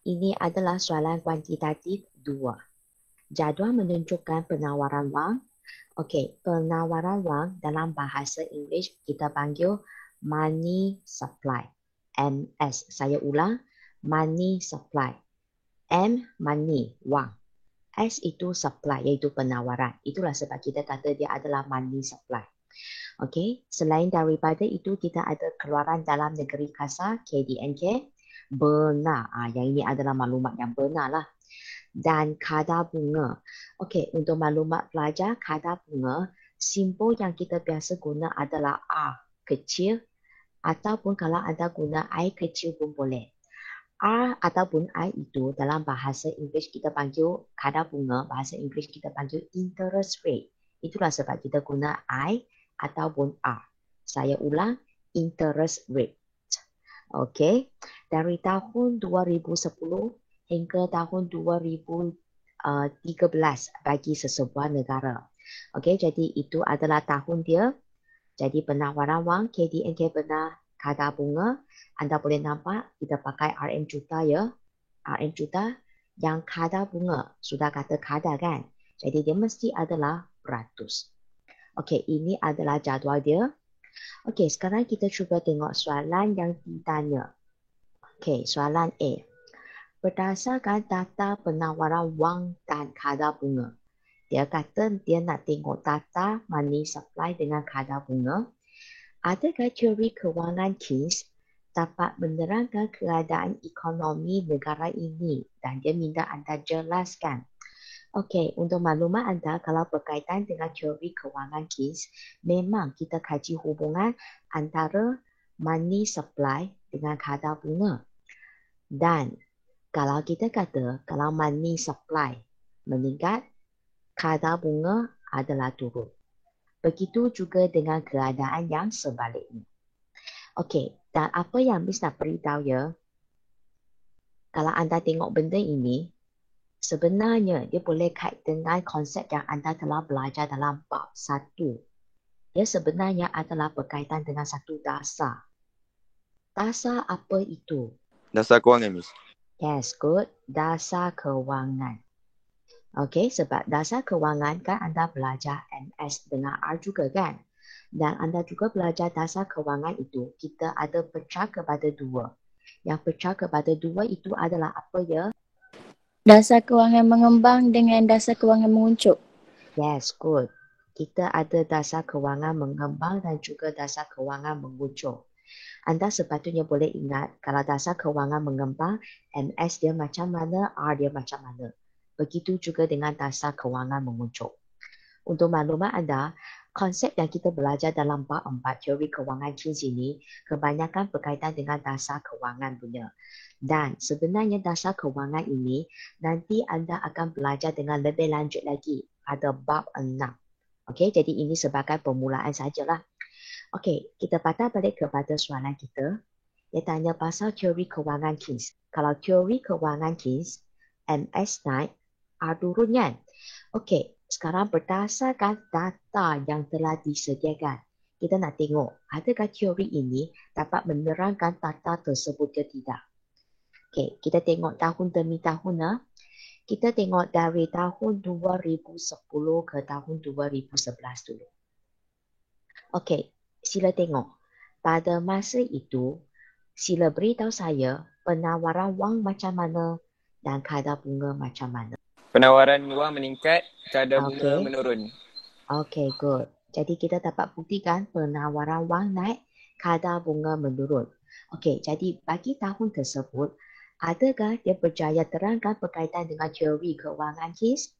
Ini adalah soalan kuantitatif 2. Jadual menunjukkan penawaran wang. Okey, penawaran wang dalam bahasa Inggeris kita panggil money supply. MS. Saya ulang, money supply. M, money, wang. S itu supply, iaitu penawaran. Itulah sebab kita kata dia adalah money supply. Okey, selain daripada itu kita ada keluaran dalam negeri kasar, KDNK. Benar. Yang ini adalah maklumat yang benar lah. Dan kadar bunga. Okey, untuk maklumat pelajar, kadar bunga, simbol yang kita biasa guna adalah R kecil ataupun kalau anda guna I kecil pun boleh. R ataupun I itu dalam bahasa Inggeris kita panggil kadar bunga, bahasa Inggeris kita panggil interest rate. Itulah sebab kita guna I ataupun R. Saya ulang, interest rate. Okey, dari tahun 2010 hingga tahun 2013 bagi sesebuah negara. Okey, jadi itu adalah tahun dia. Jadi penawaran wang KDNK benar kadar bunga. Anda boleh nampak kita pakai RM juta ya. RM juta yang kadar bunga. Sudah kata kadar kan? Jadi dia mesti adalah beratus. Okey, ini adalah jadual dia. Okey, sekarang kita cuba tengok soalan yang ditanya. Okey, soalan A. Berdasarkan data penawaran wang dan kadar bunga. Dia kata dia nak tengok data money supply dengan kadar bunga. Adakah teori kewangan Keynes dapat menerangkan keadaan ekonomi negara ini? Dan dia minta anda jelaskan. Okey, untuk maklumat anda, kalau berkaitan dengan teori kewangan Keynes, memang kita kaji hubungan antara money supply dengan kadar bunga. Dan kalau kita kata, kalau money supply meningkat, kadar bunga adalah turun. Begitu juga dengan keadaan yang sebaliknya. Okey, dan apa yang Miss nak beritahu ya, kalau anda tengok benda ini, sebenarnya dia boleh kait dengan konsep yang anda telah belajar dalam bab 1. Dia sebenarnya adalah berkaitan dengan satu dasar. Dasar apa itu? Dasar kewangan, Miss. Yes, good. Dasar kewangan. Okey, sebab dasar kewangan kan anda belajar MS dengan R juga kan? Dan anda juga belajar dasar kewangan itu, kita ada pecah kepada 2. Yang pecah kepada 2 itu adalah apa ya? Dasar kewangan mengembang dengan dasar kewangan menguncup. Yes, good. Kita ada dasar kewangan mengembang dan juga dasar kewangan mengucur. Anda sepatutnya boleh ingat kalau dasar kewangan mengembang, MS dia macam mana, R dia macam mana. Begitu juga dengan dasar kewangan mengucur. Untuk maklumat anda, konsep yang kita belajar dalam bab 4 teori kewangan Keynes ini kebanyakan berkaitan dengan dasar kewangan punya. Dan sebenarnya dasar kewangan ini nanti anda akan belajar dengan lebih lanjut lagi pada bab 6. Okey, jadi ini sebagai permulaan sajalah. Okey, kita patah balik kepada soalan kita. Dia tanya pasal teori kewangan Keynes. Kalau teori kewangan Keynes, MS naik, R turun kan? Okey, sekarang berdasarkan data yang telah disediakan, kita nak tengok adakah teori ini dapat menerangkan data tersebut ke tidak. Okey, kita tengok tahun demi tahun. Kita tengok dari tahun 2010 ke tahun 2011 dulu. Okey, sila tengok. Pada masa itu, sila beritahu saya penawaran wang macam mana dan kadar bunga macam mana. Penawaran wang meningkat, kadar bunga Okey. menurun. Okey, good. Jadi kita dapat buktikan penawaran wang naik, kadar bunga menurun. Okey, jadi bagi tahun tersebut, adakah dia berjaya terangkan berkaitan dengan teori kewangan Keynes?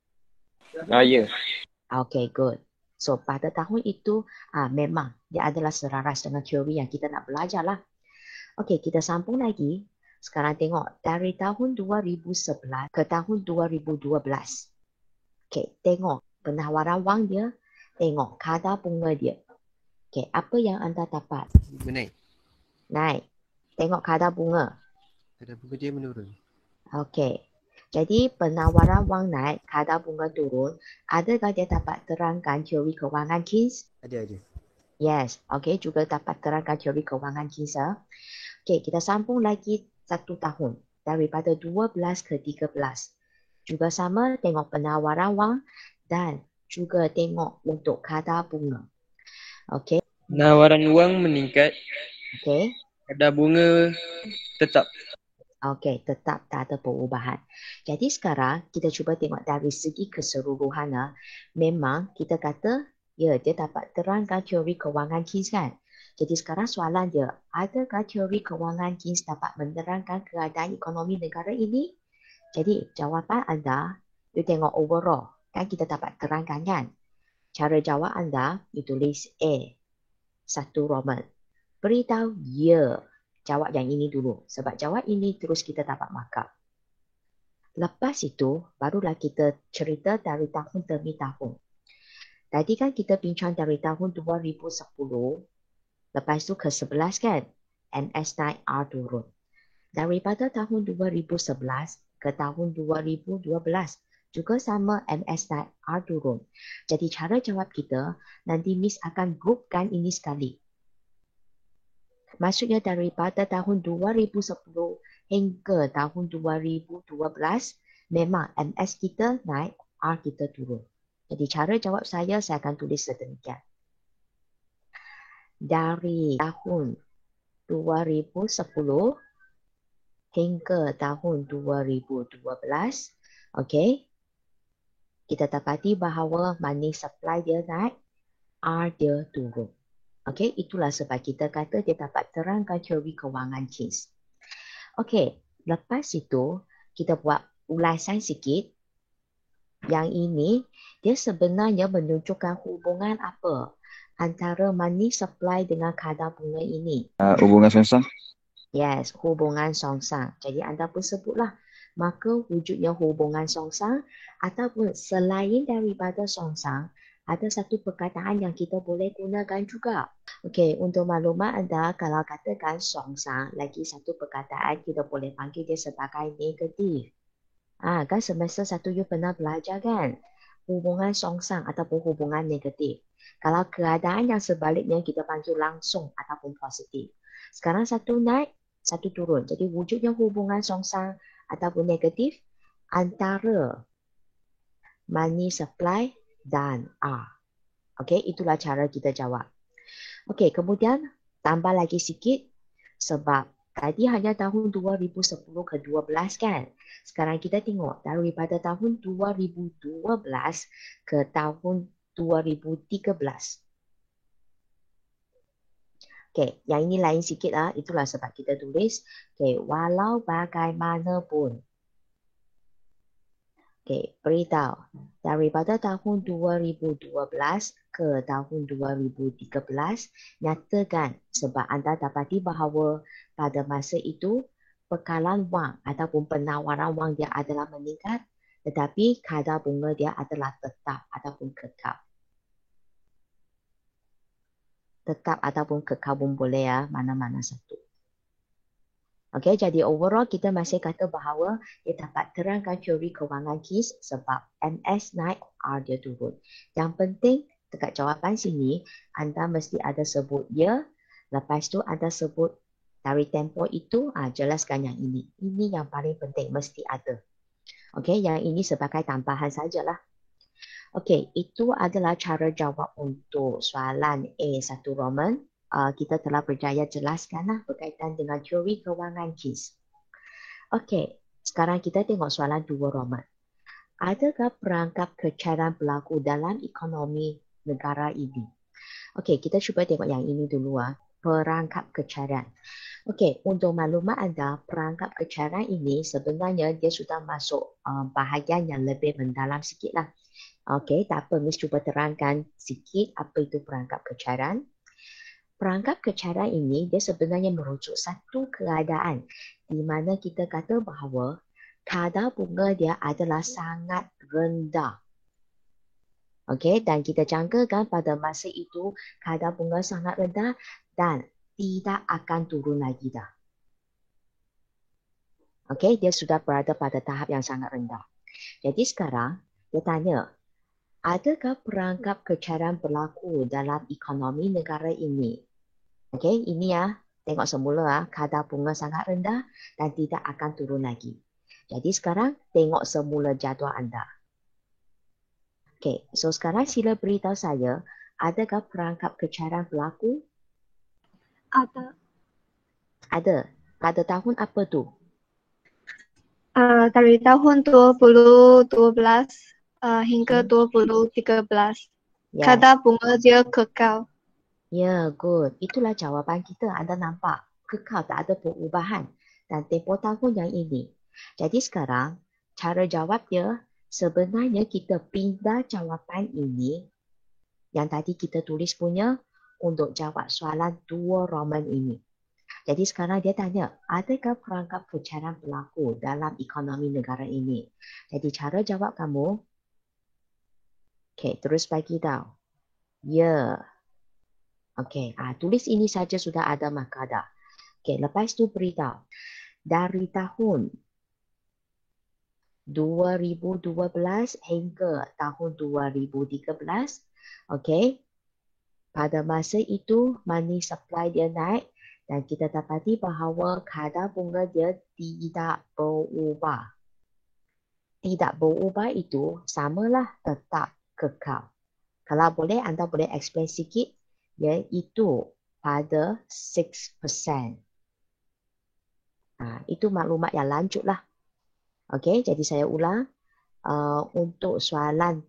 Ya. Okey, good. So, pada tahun itu, memang dia adalah selaras dengan teori yang kita nak belajar lah. Okey, kita sambung lagi. Sekarang tengok dari tahun 2011 ke tahun 2012. Okey, tengok penawaran wang dia, tengok kadar bunga dia. Okey, apa yang anda dapat? Menaik. Naik. Tengok kadar bunga. Kadar bunga dia menurun. Okey. Jadi penawaran wang naik, kadar bunga turun. Adakah dia dapat terangkan teori kewangan Keynes? Ada. Yes. Okey, juga dapat terangkan teori kewangan Keynes. Okey, kita sambung lagi 1 tahun. daripada 12 ke 13. Juga sama tengok penawaran wang dan juga tengok untuk kadar bunga. Okey. Penawaran wang meningkat, Okey. kadar bunga tetap. Okey, tetap tak ada perubahan. Jadi sekarang kita cuba tengok dari segi keseluruhan. Memang kita kata ya dia dapat terangkan teori kewangan Keynes kan. Jadi sekarang soalan dia, adakah teori kewangan Keynes dapat menerangkan keadaan ekonomi negara ini? Jadi jawapan anda, you tengok overall. Kan kita dapat terangkan kan. Cara jawab anda, you tulis A. 1 Roman. Beritahu ya. Jawab yang ini dulu. Sebab jawab ini terus kita dapat markah. Lepas itu, barulah kita cerita dari tahun demi tahun. Tadi kan kita bincang dari tahun 2010. Lepas tu ke 11 kan? MS naik, R turun. Daripada tahun 2011 ke tahun 2012. Juga sama MS naik, R turun. Jadi cara jawab kita, nanti Miss akan groupkan ini sekali. Maksudnya daripada tahun 2010 hingga tahun 2012, memang MS kita naik, R kita turun. Jadi cara jawab saya akan tulis sedemikian. Dari tahun 2010 hingga tahun 2012, okey, kita dapati bahawa money supply dia naik, R dia turun. Okey, itulah sebab kita kata dia dapat terangkan teori kewangan Keynes. Okey, lepas itu kita buat ulasan sikit. Yang ini dia sebenarnya menunjukkan hubungan apa antara money supply dengan kadar bunga ini. Hubungan songsang. Yes, hubungan songsang. Jadi anda pun sebutlah, maka wujudnya hubungan songsang ataupun selain daripada songsang, ada satu perkataan yang kita boleh gunakan juga. Okey, untuk maklumat anda, kalau katakan songsang, lagi satu perkataan kita boleh panggil dia sebagai negatif. Kan semester 1 you pernah belajar kan? Hubungan songsang ataupun hubungan negatif. Kalau keadaan yang sebaliknya kita panggil langsung ataupun positif. Sekarang satu naik, satu turun. Jadi wujudnya hubungan songsang ataupun negatif antara money supply dan R. Okey, itulah cara kita jawab. Okey, kemudian tambah lagi sikit sebab tadi hanya tahun 2010 ke 12 kan. Sekarang kita tengok daripada tahun 2012 ke tahun 2013. Okey, yang ini lain sikit lah. Itulah sebab kita tulis. Okey, walau bagaimanapun. Okey, beritahu. Daripada tahun 2012 ke tahun 2013, nyatakan sebab anda dapati bahawa pada masa itu, bekalan wang ataupun penawaran wang dia adalah meningkat, tetapi kadar bunga dia adalah tetap ataupun kekal. Tetap ataupun kekal pun boleh ya, mana-mana satu. Okey, jadi overall kita masih kata bahawa dia dapat terangkan teori kewangan Keynes sebab MS naik, R dia turun. Yang penting dekat jawapan sini, anda mesti ada sebut ya, lepas tu anda sebut dari tempoh itu, jelaskan yang ini. Ini yang paling penting, mesti ada. Okey, yang ini sebagai tambahan sajalah. Okey, itu adalah cara jawab untuk soalan A1 Roman. Kita telah berjaya jelaskanlah berkaitan dengan teori kewangan Keynes. Okey, sekarang kita tengok soalan 2 Roman. Adakah perangkap kecaran berlaku dalam ekonomi negara ini? Okey, kita cuba tengok yang ini dulu. Perangkap kecaran. Okey, untuk maklumat anda, perangkap kecaran ini sebenarnya dia sudah masuk bahagian yang lebih mendalam sikit lah. Okey, tak apa, Miss cuba terangkan sikit apa itu perangkap kecaran. Perangkap kecaran ini dia sebenarnya merujuk satu keadaan di mana kita kata bahawa kadar bunga dia adalah sangat rendah. Okey, dan kita jangkakan pada masa itu kadar bunga sangat rendah dan tidak akan turun lagi dah. Okey, dia sudah berada pada tahap yang sangat rendah. Jadi sekarang dia tanya, adakah perangkap kecaran berlaku dalam ekonomi negara ini? Okey, ini Tengok semula kadar bunga sangat rendah dan tidak akan turun lagi. Jadi sekarang tengok semula jadual anda. Okey, so sekarang sila beritahu saya, adakah perangkap kecairan berlaku? Ada. Ada. Pada tahun apa tu? Dari tahun 2012 hingga 2013. Yes. Kadar bunga dia kekal. Ya, good. Itulah jawapan kita. Anda nampak kekal, tak ada perubahan dan tempoh tahun yang ini. Jadi sekarang cara jawab dia sebenarnya kita pindah jawapan ini yang tadi kita tulis punya untuk jawab soalan 2 Roman ini. Jadi sekarang dia tanya, adakah perangkap kecairan berlaku dalam ekonomi negara ini? Jadi cara jawab kamu, terus bagi tahu. Ya. Tulis ini saja sudah ada makada. Lepas tu beritahu. Dari tahun 2012 hingga tahun 2013, pada masa itu money supply dia naik dan kita dapati bahawa kadar bunga dia tidak berubah. Tidak berubah itu samalah tetap kekal. Kalau boleh, anda boleh explain sikit, iaitu pada 6%. Itu maklumat yang lanjut lah. Jadi saya ulang. Untuk soalan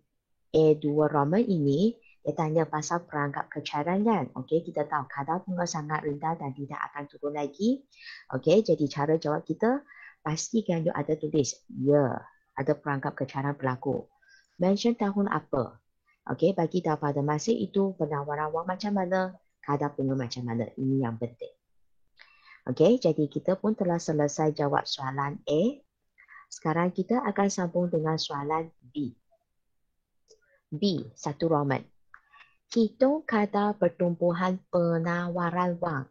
A2 Roman ini, dia tanya pasal perangkap kecairan kan. Kita tahu kadar bunga sangat rendah dan tidak akan turun lagi. Jadi cara jawab kita, pastikan you ada tulis, ya, ada perangkap kecairan berlaku. Mention tahun apa. Bagi tahu pada masa itu penawaran wang macam mana, kadar bunga macam mana. Ini yang penting. Jadi kita pun telah selesai jawab soalan A. Sekarang kita akan sambung dengan soalan B. B, 1 Roman. Hitung kadar pertumbuhan penawaran wang.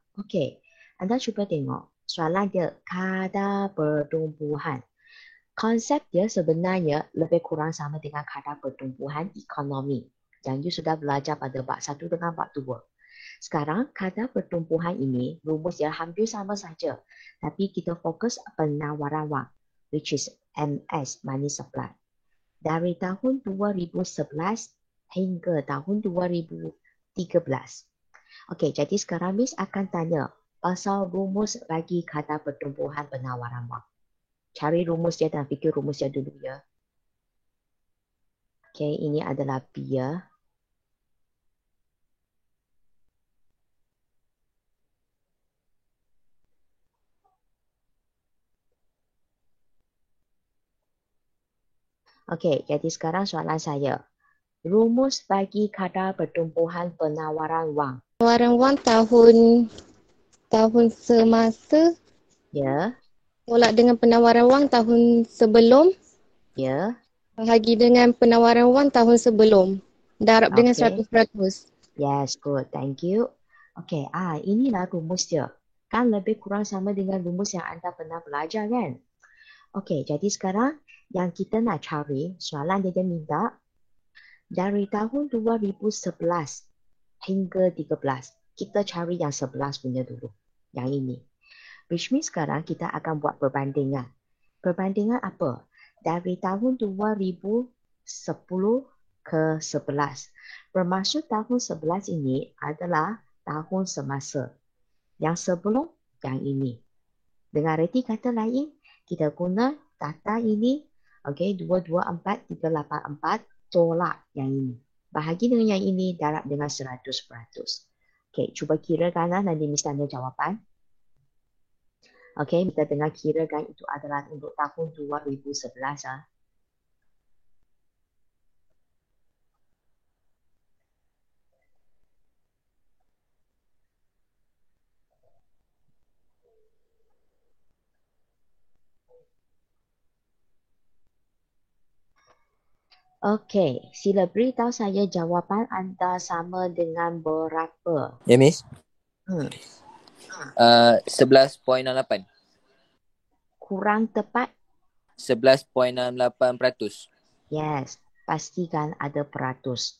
Anda cuba tengok. Soalan dia, kadar pertumbuhan. Konsep dia sebenarnya lebih kurang sama dengan kadar pertumbuhan ekonomi yang you sudah belajar pada bab 1 dengan bab 2. Sekarang kadar pertumbuhan ini rumus dia hampir sama saja, tapi kita fokus penawaran wang, which is MS, money supply. Dari tahun 2011 hingga tahun 2013. Jadi sekarang Miss akan tanya pasal rumus bagi kadar pertumbuhan penawaran wang. Cari rumus dia dan fikir rumus dia dulu ya. Ini adalah B ya. Jadi sekarang soalan saya. Rumus bagi kadar pertumbuhan penawaran wang. Penawaran wang tahun semasa Ya. tolak dengan penawaran wang tahun sebelum. Ya. Bahagi dengan penawaran wang tahun sebelum. Darab dengan 100%. Yes, good. Thank you. Inilah rumus dia. Kan lebih kurang sama dengan rumus yang anda pernah belajar kan? Jadi sekarang yang kita nak cari, soalan dia minta dari tahun 2011 hingga 13. Kita cari yang 11 punya dulu. Yang ini. Which means sekarang kita akan buat perbandingan. Perbandingan apa? Dari tahun 2010 ke 11. Bermaksud tahun 11 ini adalah tahun semasa. Yang sebelum, yang ini. Dengan reti kata lain, kita guna data ini, 224,384 tolak yang ini. Bahagi dengan yang ini, darab dengan 100%. Cuba kirakan nanti Miss tanya jawapan. Kita dengar kirakan itu adalah untuk tahun 2011. Sila beritahu saya jawapan anda sama dengan berapa? Ya, Miss. 11.68. Kurang tepat? 11.68%. Yes, pastikan ada peratus.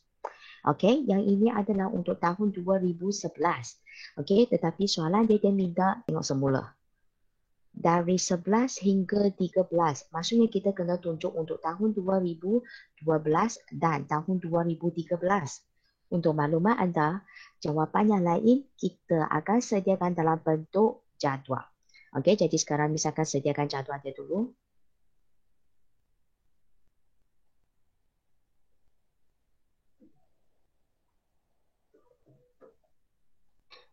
Okey, yang ini adalah untuk tahun 2011. Okey, tetapi soalan dia minta tengok semula. Dari 11 hingga 13. Maksudnya kita kena tunjuk untuk tahun 2012 dan tahun 2013. Untuk maklumat anda, jawapan yang lain kita akan sediakan dalam bentuk jadual. Okey, jadi sekarang misalkan sediakan jadual dia dulu.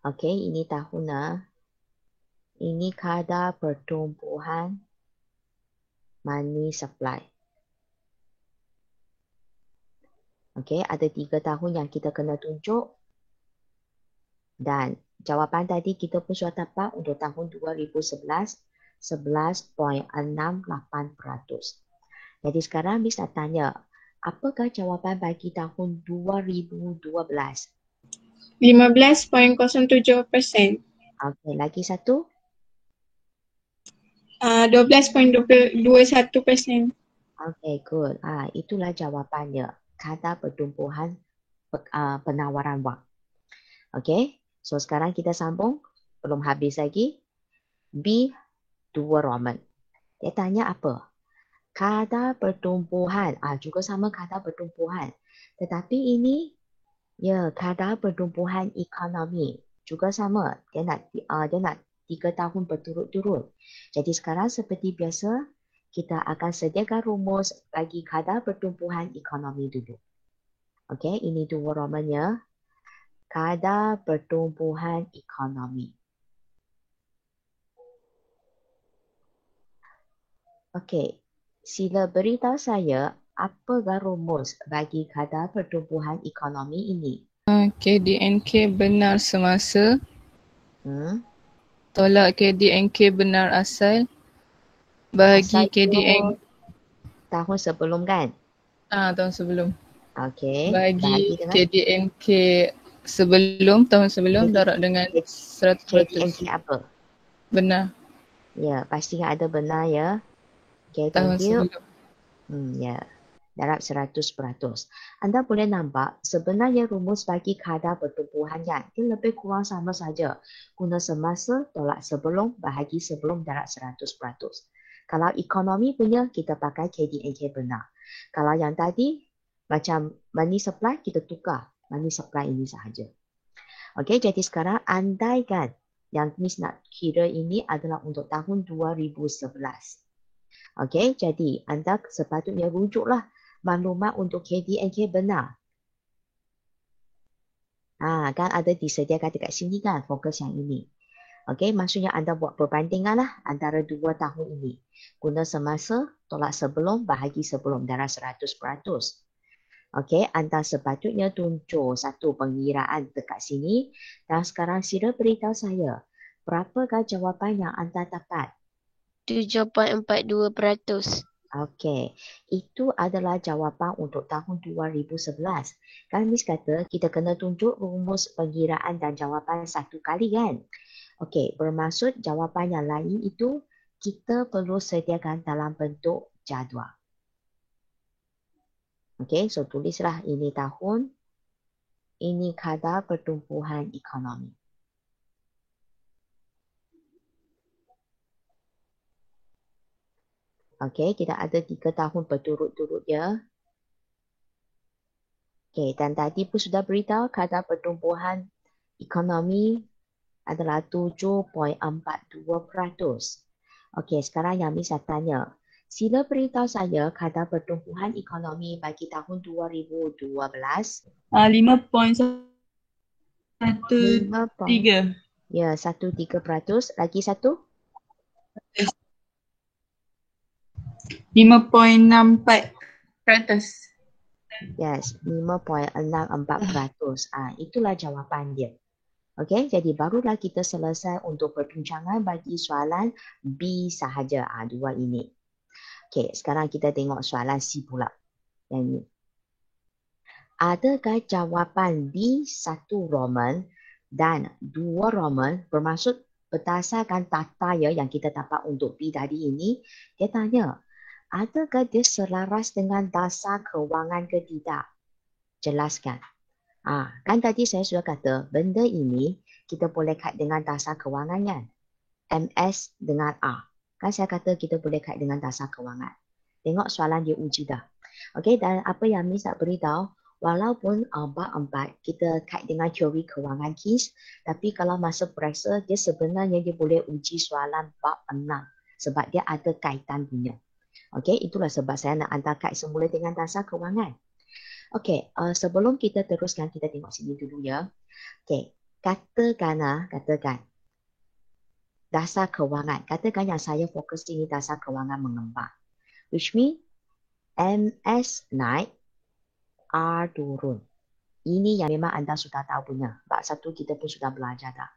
Okey, ini tahun ini kadar pertumbuhan money supply. Okey, ada 3 tahun yang kita kena tunjuk. Dan jawapan tadi kita pun sudah dapat untuk tahun 2011, 11.68%. Jadi sekarang Miss nak tanya, apakah jawapan bagi tahun 2012? 15.07%. Okey, lagi satu. 12.21%. Okey, good. Itulah jawapannya. Kadar pertumbuhan penawaran wang. Okey, so sekarang kita sambung. Belum habis lagi. B2 Roman. Dia tanya apa? Kadar pertumbuhan. Juga sama kadar pertumbuhan. Tetapi ini kadar pertumbuhan ekonomi. Juga sama. Dia nak 3 tahun berturut-turut. Jadi sekarang seperti biasa, kita akan sediakan rumus bagi kadar pertumbuhan ekonomi dulu. Okey, ini 2 Romannya. Kadar pertumbuhan ekonomi. Okey, sila beritahu saya apakah rumus bagi kadar pertumbuhan ekonomi ini? KDNK benar semasa, tolak KDNK benar asal, bagi Asal KDN tahun sebelum kan? tahun sebelum. Okey, Bagi dengan KDNK sebelum, tahun sebelum darab dengan 100%. KDNK apa? Benar, Ya, pastikan ada benar ya. Okey, tahun thank you. sebelum. Ya, darab 100%. Anda boleh nampak sebenarnya rumus bagi kadar pertumbuhan kan, dia lebih kurang sama saja. Guna semasa tolak sebelum bahagi sebelum darab 100%. Kalau ekonomi punya, kita pakai KDNK benar. Kalau yang tadi, macam money supply, kita tukar money supply ini sahaja. Okey, jadi sekarang andaikan yang Miss nak kira ini adalah untuk tahun 2011. Okey, jadi anda sepatutnya rujuklah maklumat untuk KDNK benar. Kan ada disediakan dekat sini kan, fokus yang ini. Okey, maksudnya anda buat perbandingan lah antara 2 tahun ini. Guna semasa, tolak sebelum, bahagi sebelum darab 100%. Okey, anda sepatutnya tunjuk satu pengiraan dekat sini. Dan sekarang sila beritahu saya, berapakah jawapan yang anda dapat? 7.42%. Okey, itu adalah jawapan untuk tahun 2011. Kan Miss kata kita kena tunjuk rumus pengiraan dan jawapan satu kali kan? Okey, bermaksud jawapan yang lain itu kita perlu sediakan dalam bentuk jadual. Okey, so tulislah ini tahun, ini kadar pertumbuhan ekonomi. Okey, kita ada 3 tahun berturut-turut ya. Okey, dan tadi pun sudah beritahu kadar pertumbuhan ekonomi adalah 7.42%. Okey, sekarang yang Miss tanya. Sila beritahu saya kadar pertumbuhan ekonomi bagi tahun 2012. 5.13. Ya, 1.3%. Lagi satu? 5.64%. Yes, 5.64%. Itulah jawapan dia. Okey, jadi barulah kita selesai untuk perbincangan bagi soalan B sahaja. Dua ini. Okey, sekarang kita tengok soalan C pula. Yang ini. Adakah jawapan B 1 Roman dan 2 Roman bermaksud berdasarkan tata ya yang kita dapat untuk B tadi ini, dia tanya, adakah dia selaras dengan dasar kewangan ke tidak? Jelaskan. Kan tadi saya sudah kata benda ini kita boleh kait dengan dasar kewangan kan? MS dengan A. Kan saya kata kita boleh kait dengan dasar kewangan. Tengok soalan dia uji dah. Okey, dan apa yang Miss nak beritahu, walaupun bab 4 kita kait dengan teori kewangan Keynes, tapi kalau masa periksa dia sebenarnya dia boleh uji soalan bab 6 sebab dia ada kaitan punya. Okey, itulah sebab saya nak hantar kait semula dengan dasar kewangan. Okey, sebelum kita teruskan, kita tengok sini dulu ya. Okey, katakan dasar kewangan. Katakan yang saya fokus ini dasar kewangan mengembang. Which mean MS naik, R turun. Ini yang memang anda sudah tahu punya. Bab 1 kita pun sudah belajar dah.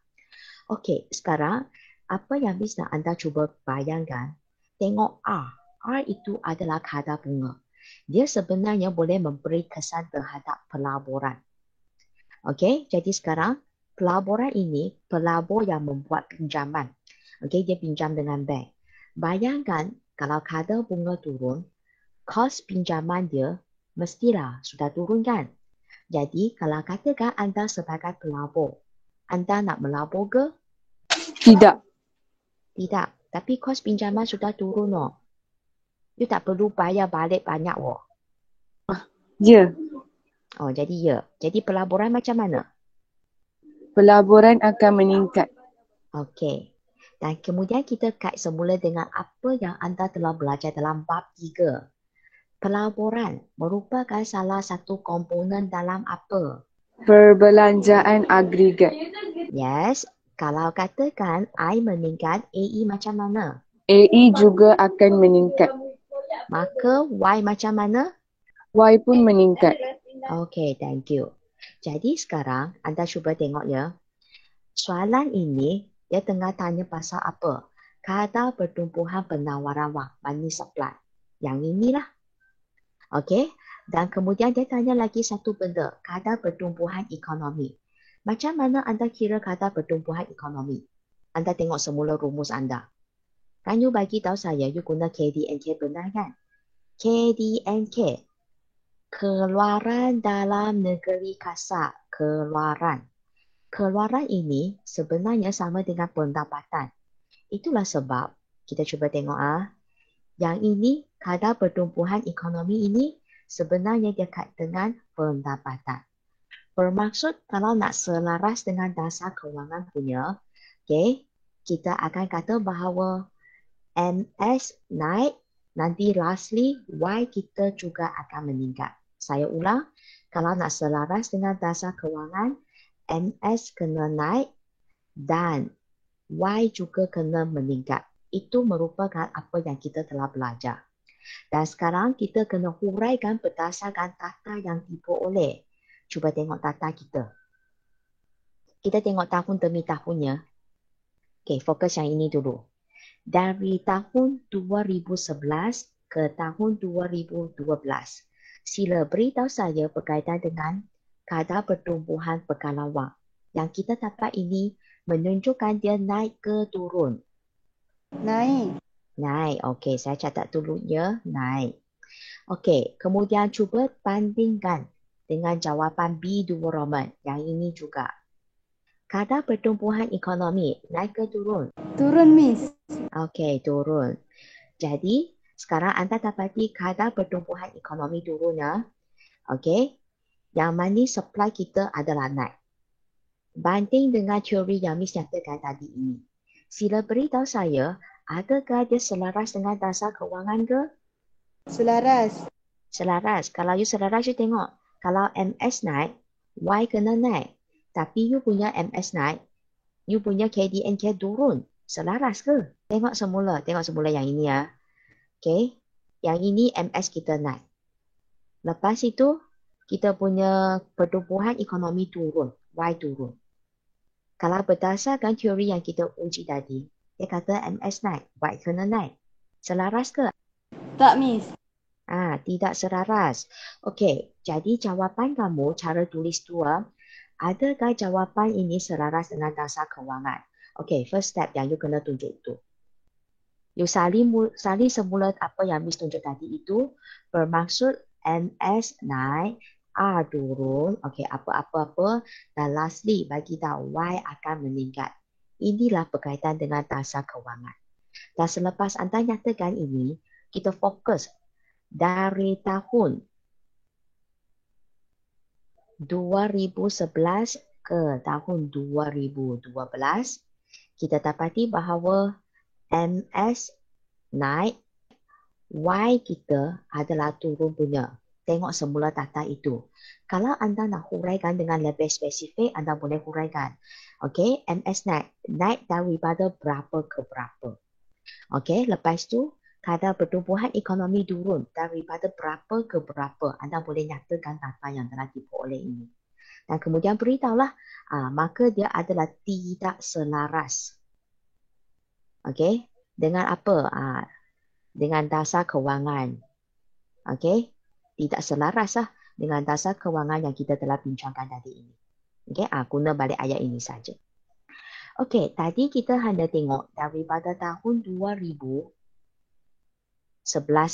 Okey, sekarang apa yang Miss nak anda cuba bayangkan, tengok R. R itu adalah kadar bunga. Dia sebenarnya boleh memberi kesan terhadap pelaburan. Okey, jadi sekarang pelaburan ini pelabur yang membuat pinjaman. Okey, dia pinjam dengan bank. Bayangkan kalau kadar bunga turun, kos pinjaman dia mestilah sudah turun kan? Jadi kalau katakan anda sebagai pelabur, anda nak melabur ke? Tidak. Tidak. Tapi kos pinjaman sudah turun. You tak perlu bayar balik banyak. Ya. Oh, jadi ya. Jadi pelaburan macam mana? Pelaburan akan meningkat. Okey. Dan kemudian kita kait semula dengan apa yang anda telah belajar dalam bab 3. Pelaburan merupakan salah satu komponen dalam apa? Perbelanjaan agregat. Yes. Kalau katakan I meningkat, AE macam mana? AE juga akan meningkat. Maka Y macam mana? Y pun meningkat. Okay, thank you. Jadi sekarang anda cuba tengok ya. Soalan ini dia tengah tanya pasal apa? Kadar pertumbuhan penawaran wang, money supply. Yang inilah. Okay. Dan kemudian dia tanya lagi satu benda, kadar pertumbuhan ekonomi. Macam mana anda kira kadar pertumbuhan ekonomi? Anda tengok semula rumus anda. Kan you bagi tahu saya, you guna KDNK benar kan? KDNK. Keluaran dalam negeri kasar. Keluaran. Keluaran ini sebenarnya sama dengan pendapatan. Itulah sebab kita cuba tengok yang ini kadar pertumbuhan ekonomi ini sebenarnya dia kait dengan pendapatan. Bermaksud kalau nak selaras dengan dasar kewangan punya, okay, kita akan kata bahawa MS naik, nanti lastly Y kita juga akan meningkat. Saya ulang, kalau nak selaras dengan dasar kewangan, MS kena naik dan Y juga kena meningkat. Itu merupakan apa yang kita telah belajar. Dan sekarang kita kena huraikan berdasarkan tata yang diperoleh. Cuba tengok tata kita. Kita tengok tahun demi tahunnya. Okay, fokus yang ini dulu. Dari tahun 2011 ke tahun 2012. Sila beritahu saya berkaitan dengan kadar pertumbuhan bekalan wang. Yang kita dapat ini menunjukkan dia naik ke turun. Naik. Naik. Okey, saya catat dulu ya. Naik. Okey, kemudian cuba bandingkan dengan jawapan B2 Roman. Yang ini juga. Kadar pertumbuhan ekonomi naik ke turun? Turun, Miss. Okey, turun. Jadi, sekarang anda dapati kadar pertumbuhan ekonomi turun ya. Okey. Yang money supply kita adalah naik. Banding dengan teori yang Miss nyatakan tadi ini. Sila beritahu saya, adakah dia selaras dengan dasar kewangan ke? Selaras. Selaras. Kalau you selaras, you tengok. Kalau MS naik, Y kena naik. Tapi you punya MS naik, you punya KDNK turun. Selaras ke? Tengok semula yang ini ya. Okay. Yang ini MS kita naik. Lepas itu, kita punya pertumbuhan ekonomi turun. Y turun. Kalau berdasarkan teori yang kita uji tadi, dia kata MS naik, Y kena naik. Selaras ke? Tak, Miss. Tidak selaras. Okey, jadi jawapan kamu, cara tulis dua, adakah jawapan ini selaras dengan dasar kewangan? Okey, first step yang you kena tunjuk itu. You salin semula apa yang Miss tunjuk tadi itu, bermaksud MS naik, R turun, okey, apa-apa-apa, dan lastly bagi tahu Y akan meningkat. Inilah berkaitan dengan dasar kewangan. Dan selepas anda nyatakan ini, kita fokus dari tahun 2011 ke tahun 2012, kita dapati bahawa MS naik, Y kita adalah turun punya. Tengok semula data itu. Kalau anda nak huraikan dengan lebih spesifik, anda boleh huraikan. Okey, MS naik daripada berapa ke berapa. Okey, lepas tu kadar pertumbuhan ekonomi turun daripada berapa ke berapa. Anda boleh nyatakan data yang telah diperoleh ini. Dan kemudian beritahulah, maka dia adalah tidak selaras. Okey, dengan apa? Dengan dasar kewangan. Okey, tidak selaras lah dengan dasar kewangan yang kita telah bincangkan tadi ini. Okey, guna balik ayat ini saja. Okey, tadi kita hanya tengok daripada tahun 2011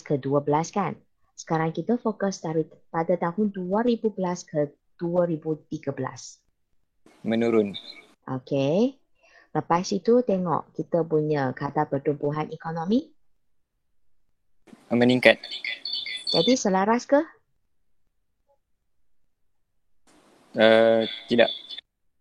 ke 12 kan. Sekarang kita fokus daripada tahun 2011 ke 2013. Menurun. Okey. Lepas itu tengok kita punya kadar pertumbuhan ekonomi. Meningkat. Jadi selaras ke? Tidak.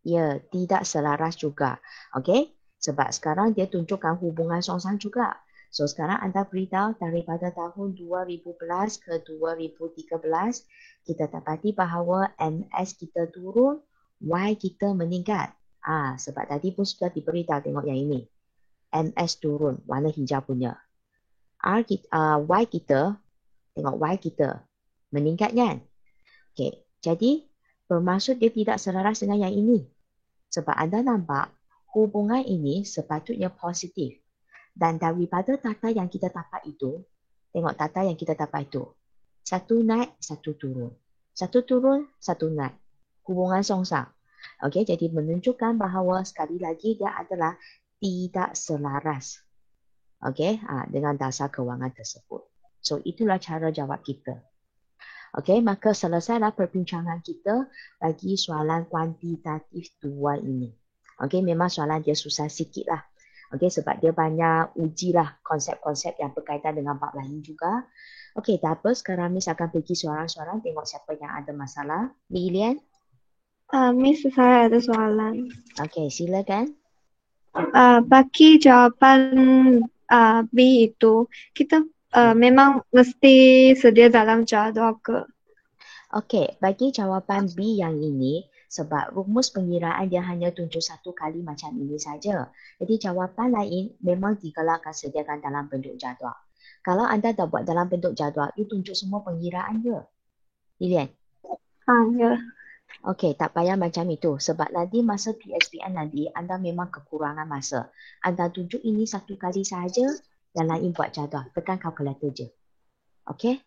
Ya, tidak selaras juga. Okey? Sebab sekarang dia tunjukkan hubungan songsang juga. So sekarang anda beritahu daripada tahun 2011 ke 2013, kita dapati bahawa MS kita turun, Y kita meningkat. Sebab tadi pun sudah diberitahu, tengok yang ini. MS turun, warna hijau punya. Y kita, tengok Y kita meningkat kan? Okey, jadi bermaksud dia tidak selaras dengan yang ini. Sebab anda nampak hubungan ini sepatutnya positif. Dan daripada data yang kita dapat itu, tengok data yang kita dapat itu. Satu naik, satu turun. Satu turun, satu naik. Hubungan songsang. Okey, jadi menunjukkan bahawa sekali lagi dia adalah tidak selaras. Okey, dengan dasar kewangan tersebut. So itulah cara jawab kita. Okey, maka selesailah perbincangan kita bagi soalan kuantitatif 2 ini. Okey, memang soalan dia susah sikit lah. Okey, sebab dia banyak ujilah konsep-konsep yang berkaitan dengan bab lain juga. Okey, tak apa. Sekarang Miss akan pergi soalan-soalan. Tengok siapa yang ada masalah. Lilian? Miss, saya ada soalan. Okey, silakan. Bagi jawapan B itu, kita memang mesti sedia dalam jadual ke? Okey, bagi jawapan B yang ini, sebab rumus pengiraan dia hanya tunjuk satu kali macam ini saja. Jadi jawapan lain memang digalakkan sediakan dalam bentuk jadual. Kalau anda dah buat dalam bentuk jadual, you tunjuk semua pengiraan je. Lilian? Ya. Okey, tak payah macam itu. Sebab nanti masa PSBN nanti, anda memang kekurangan masa. Anda tunjuk ini satu kali sahaja, yang lain buat jadual. Tekan kalkulator je. Okey?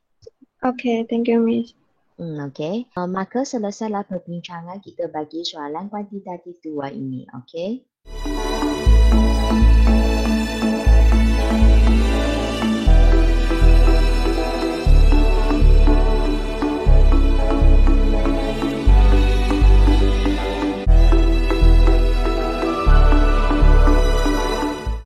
Okay, thank you, Miss. Okey. Maka selesailah perbincangan kita bagi soalan kuantitatif 2 ini. Okey?